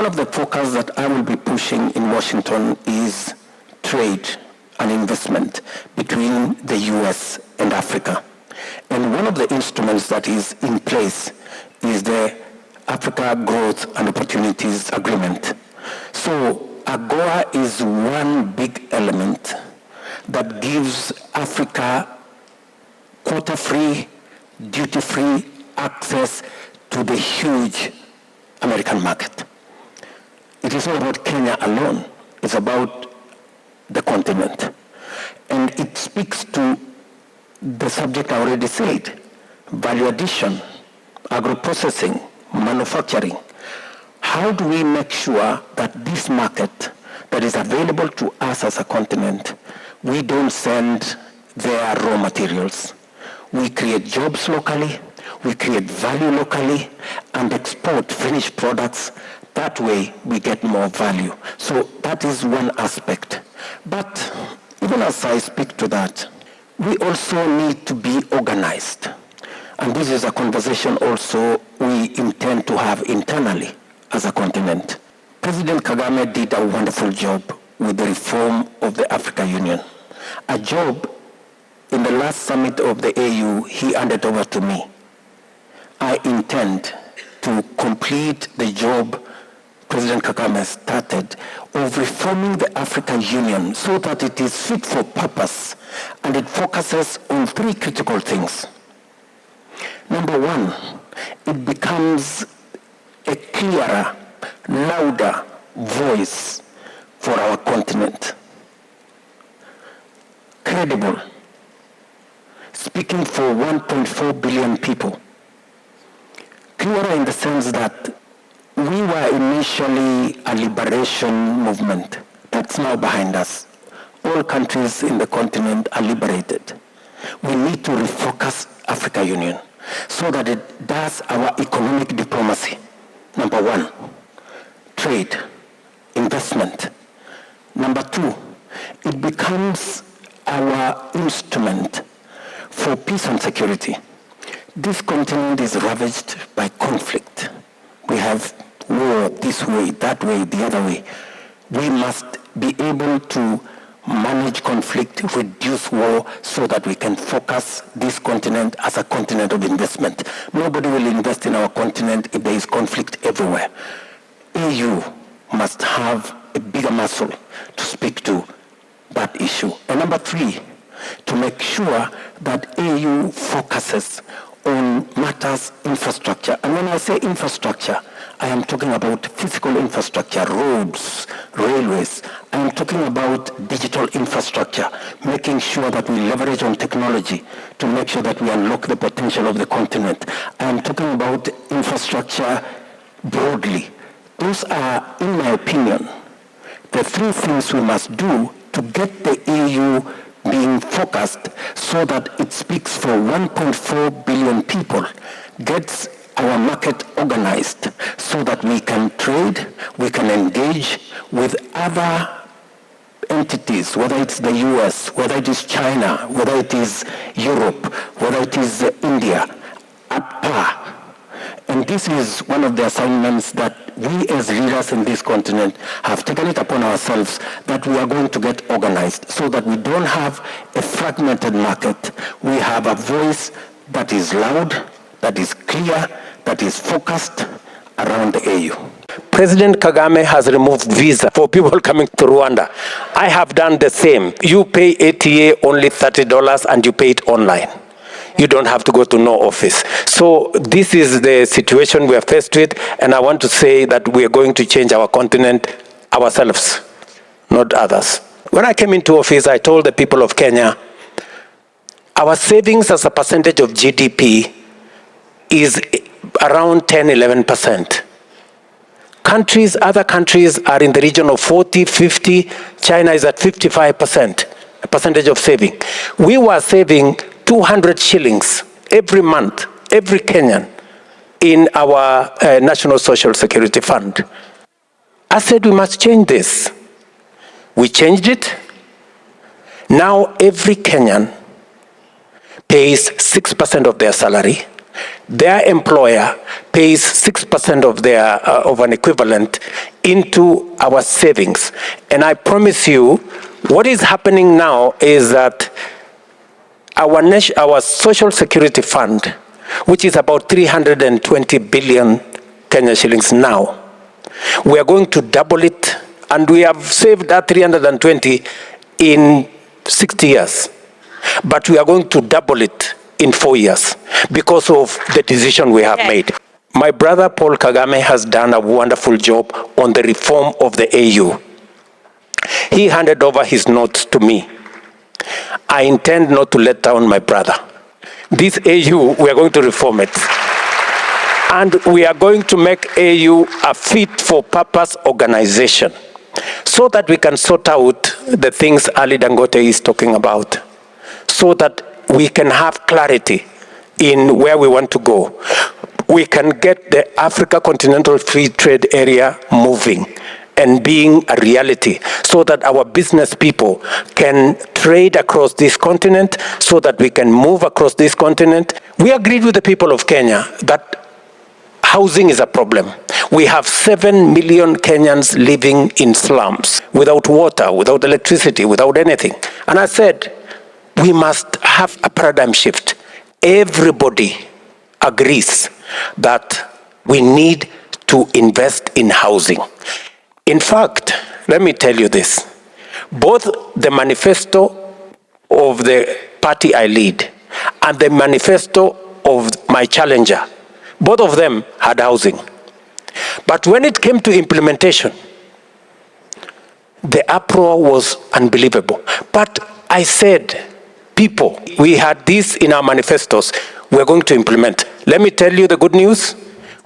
one of the focus that I will be pushing in Washington is trade and investment between the US and Africa. And one of the instruments that is in place is the Africa Growth and Opportunities Agreement. So AGOA is one big element that gives Africa quota-free, duty-free access to the huge American market. It is not about Kenya alone. It's about the continent. And it speaks to the subject I already said, value addition, agro-processing, manufacturing. How do we make sure that this market that is available to us as a continent, we don't send their raw materials? We create jobs locally, we create value locally, and export finished products. That way we get more value. So that is one aspect. But even as I speak to that, we also need to be organized. And this is a conversation also we intend to have internally as a continent. President Kagame did a wonderful job with the reform of the African Union. A job in the last summit of the AU, he handed over to me. I intend to complete the job President Kagame started of reforming the African Union so that it is fit for purpose and it focuses on three critical things. Number one, it becomes a clearer, louder voice for our continent. Credible, speaking for 1.4 billion people. Clearer in the sense that we were initially a liberation movement. That's now behind us. All countries in the continent are liberated. We need to refocus African Union so that it does our economic diplomacy. Number one, trade, investment. Number two, it becomes our instrument for peace and security. This continent is ravaged by conflict. We have war this way, that way, the other way. We must be able to manage conflict, reduce war, so that we can focus this continent as a continent of investment. Nobody will invest in our continent if there is conflict everywhere. AU must have a bigger muscle to speak to that issue. And number three, to make sure that AU focuses on matters infrastructure. And when I say infrastructure, I am talking about physical infrastructure, roads, railways. I am talking about digital infrastructure, making sure that we leverage on technology to make sure that we unlock the potential of the continent. I am talking about infrastructure broadly. Those are, in my opinion, the three things we must do to get the EU being focused so that it speaks for 1.4 billion people, gets our market organized so that we can trade, we can engage with other entities, whether it's the US, whether it is China, whether it is Europe, whether it is India, at par. And this is one of the assignments that we as leaders in this continent have taken it upon ourselves, that we are going to get organized so that we don't have a fragmented market. We have a voice that is loud, that is clear, that is focused around the AU. President Kagame has removed visa for people coming to Rwanda. I have done the same. You pay ATA only $30 and you pay it online. You don't have to go to no office. So this is the situation we are faced with, and I want to say that we are going to change our continent ourselves, not others. When I came into office, I told the people of Kenya, our savings as a percentage of GDP is around 10-11%. Other countries are in the region of 40, 50. China is at 55%, a percentage of saving. We were saving 200 shillings every month, every Kenyan, in our National Social Security Fund. I said we must change this. We changed it. Now every Kenyan pays 6% of their salary their employer pays 6% of their of an equivalent into our savings. And I promise you, what is happening now is that our social security fund, which is about 320 billion Kenya shillings now, we are going to double it, and we have saved that 320 in 60 years. But we are going to double it in 4 years because of the decision we have made. My brother Paul Kagame has done a wonderful job on the reform of the AU. He handed over his notes to me. I intend not to let down my brother. This AU, we are going to reform it. And we are going to make AU a fit-for-purpose organization so that we can sort out the things Ali Dangote is talking about, so that we can have clarity in where we want to go. We can get the Africa Continental Free Trade Area moving and being a reality so that our business people can trade across this continent, so that we can move across this continent. We agreed with the people of Kenya that housing is a problem. We have 7 million Kenyans living in slums, without water, without electricity, without anything. And I said, we must have a paradigm shift. Everybody agrees that we need to invest in housing. In fact, let me tell you this. Both the manifesto of the party I lead and the manifesto of my challenger, both of them had housing. But when it came to implementation, the uproar was unbelievable. But I said, people, we had this in our manifestos, we're going to implement. Let me tell you the good news.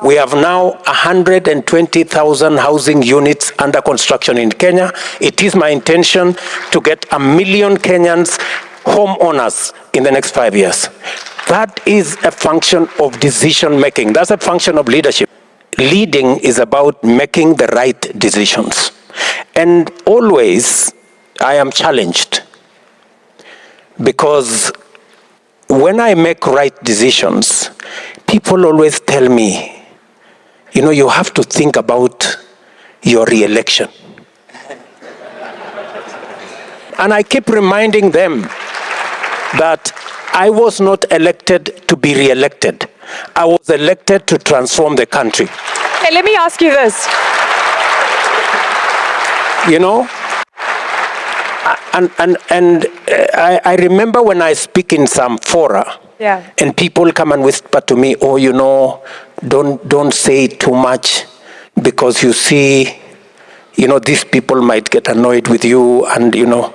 We have now 120,000 housing units under construction in Kenya. It is my intention to get 1 million Kenyans homeowners in the next 5 years. That is a function of decision making. That's a function of leadership. Leading is about making the right decisions. And always I am challenged, because when I make right decisions, people always tell me, you know, you have to think about your re-election. And I keep reminding them that I was not elected to be re-elected. I was elected to transform the country. Hey, let me ask you this. You know, I remember when I speak in some fora, and people come and whisper to me, oh, you know, don't say too much, because you see, you know, these people might get annoyed with you, and you know,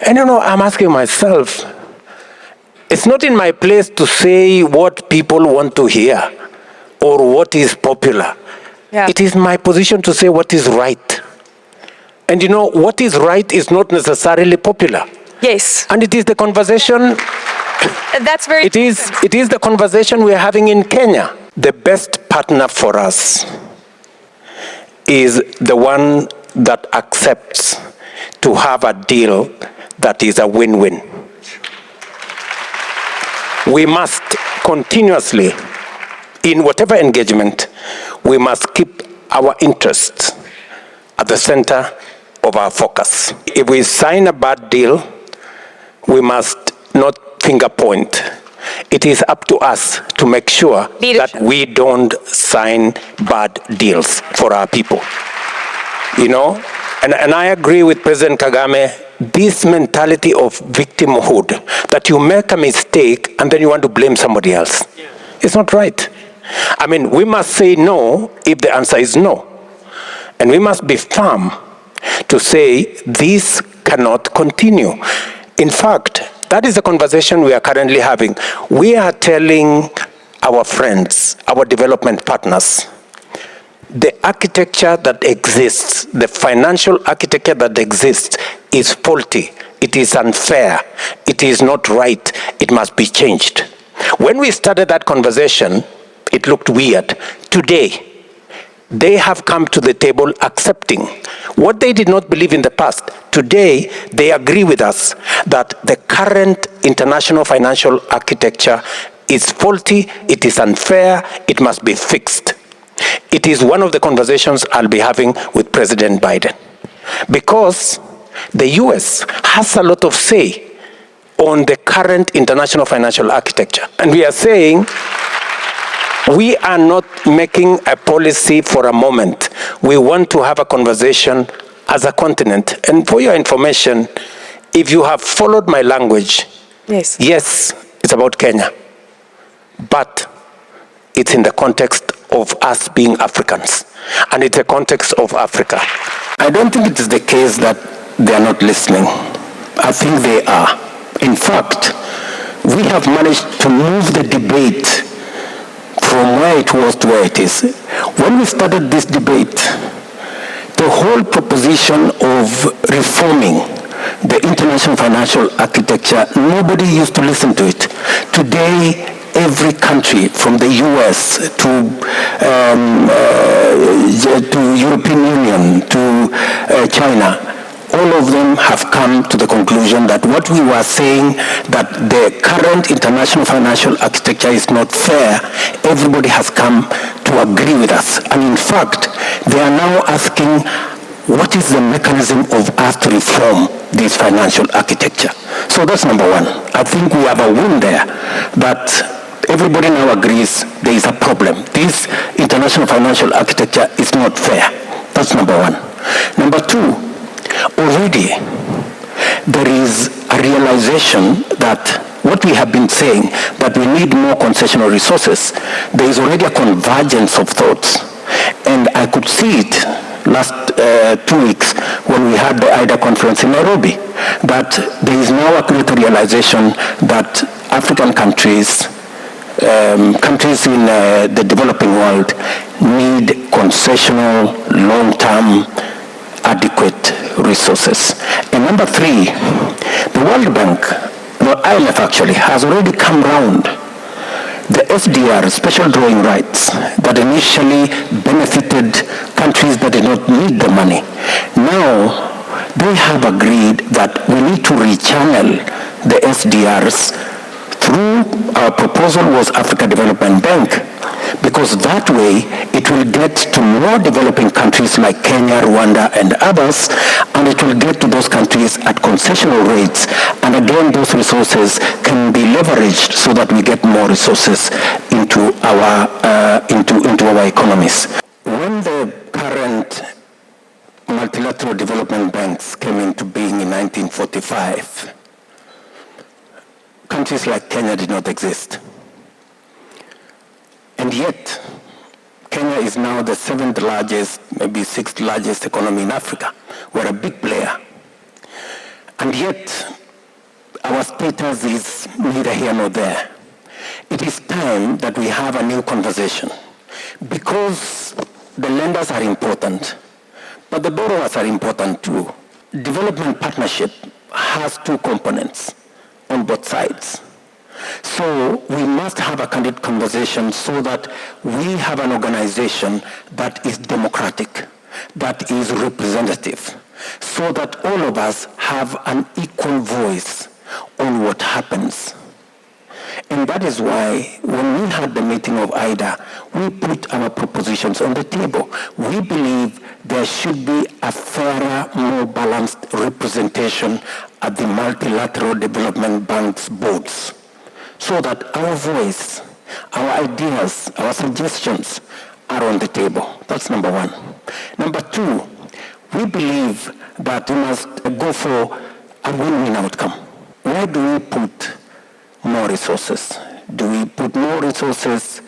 I'm asking myself, it's not in my place to say what people want to hear or what is popular. It is my position to say what is right. And you know, what is right is not necessarily popular. Yes. And it is the conversation. That's very. It is the conversation we are having in Kenya. The best partner for us is the one that accepts to have a deal that is a win-win. We must continuously, in whatever engagement, we must keep our interests at the center of our focus. If we sign a bad deal, we must not finger point. It is up to us to make sure that we don't sign bad deals for our people. You know, and I agree with President Kagame, this mentality of victimhood, that you make a mistake and then you want to blame somebody else. It's not right. I mean, we must say no if the answer is no. And we must be firm to say this cannot continue. In fact, that is the conversation we are currently having. We are telling our friends, our development partners, the architecture that exists, the financial architecture that exists is faulty. It is unfair. It is not right. It must be changed. When we started that conversation, it looked weird. Today, they have come to the table accepting what they did not believe in the past. Today, they agree with us that the current international financial architecture is faulty, it is unfair, it must be fixed. It is one of the conversations I'll be having with President Biden. Because the US has a lot of say on the current international financial architecture. And we are saying we are not making a policy for a moment. We want to have a conversation as a continent. And for your information, if you have followed my language, yes, it's about Kenya. But it's in the context of us being Africans. And it's a context of Africa. I don't think it is the case that they are not listening. I think they are. In fact, we have managed to move the debate from where it was to where it is. When we started this debate, the whole proposition of reforming the international financial architecture, nobody used to listen to it. Today, every country, from the US to European Union to China, all of them have come to the conclusion that what we were saying, that the current international financial architecture is not fair, everybody has come to agree with us. And in fact, they are now asking, what is the mechanism of us to reform this financial architecture? So that's number one. I think we have a win there, but everybody now agrees there is a problem. This international financial architecture is not fair. That's number one. Number two, already there is a realization that what we have been saying, that we need more concessional resources, there is already a convergence of thoughts. And I could see it last 2 weeks when we had the IDA conference in Nairobi, that there is now a greater realization that African countries, countries in the developing world need concessional, long-term, adequate resources. And number three, the World Bank, the IMF actually, has already come round. The SDR, special drawing rights, that initially benefited countries that did not need the money. Now, they have agreed that we need to rechannel the SDRs through, our proposal was Africa Development Bank, because that way it will get to more developing countries like Kenya, Rwanda, and others, and it will get to those countries at concessional rates. And again, those resources can be leveraged so that we get more resources into our economies. When the current multilateral development banks came into being in 1945, countries like Kenya did not exist. And yet, Kenya is now the 7th largest, maybe 6th largest economy in Africa. We're a big player. And yet, our status is neither here nor there. It is time that we have a new conversation, because the lenders are important, but the borrowers are important too. Development partnership has two components on both sides. So we must have a candid conversation so that we have an organization that is democratic, that is representative, so that all of us have an equal voice on what happens. And that is why when we had the meeting of IDA, we put our propositions on the table. We believe there should be a fairer, more balanced representation at the multilateral development banks boards, so that our voice, our ideas, our suggestions are on the table. That's number one. Number two, we believe that we must go for a win-win outcome. Where do we put more resources? Do we put more resources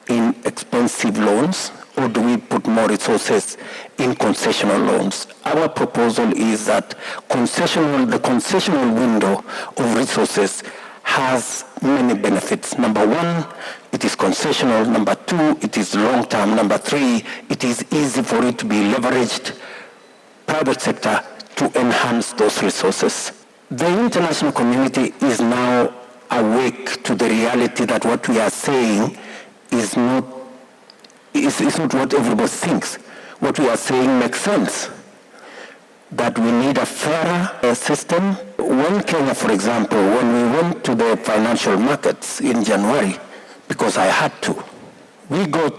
in expensive loans, or do we put more resources in concessional loans? Our proposal is that the concessional window of resources has many benefits. Number one, it is concessional. Number two, it is long-term. Number three, it is easy for it to be leveraged, private sector, to enhance those resources. The international community is now awake to the reality that what we are saying is not what everybody thinks. What we are saying makes sense. That we need a fairer system when Kenya, for example, when we went to the financial markets in January, because I had to, we got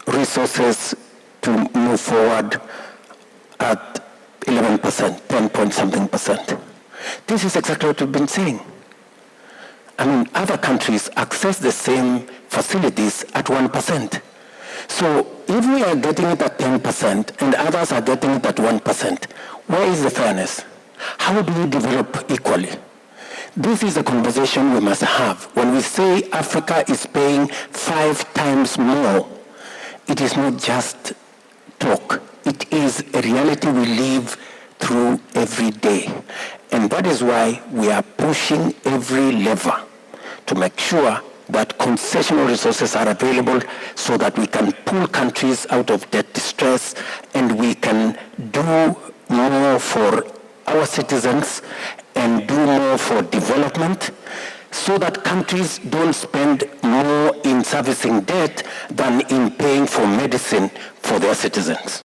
resources to move forward at 11%, 10 point something percent. This is exactly what we've been saying. I mean, other countries access the same facilities at 1%. So if we are getting it at 10% and others are getting it at 1%, where is the fairness? How do we develop equally? This is a conversation we must have. When we say Africa is paying 5 times more, it is not just talk. It is a reality we live through every day. And that is why we are pushing every lever to make sure that concessional resources are available so that we can pull countries out of debt distress and we can do more for our citizens and do more for development so that countries don't spend more in servicing debt than in paying for medicine for their citizens.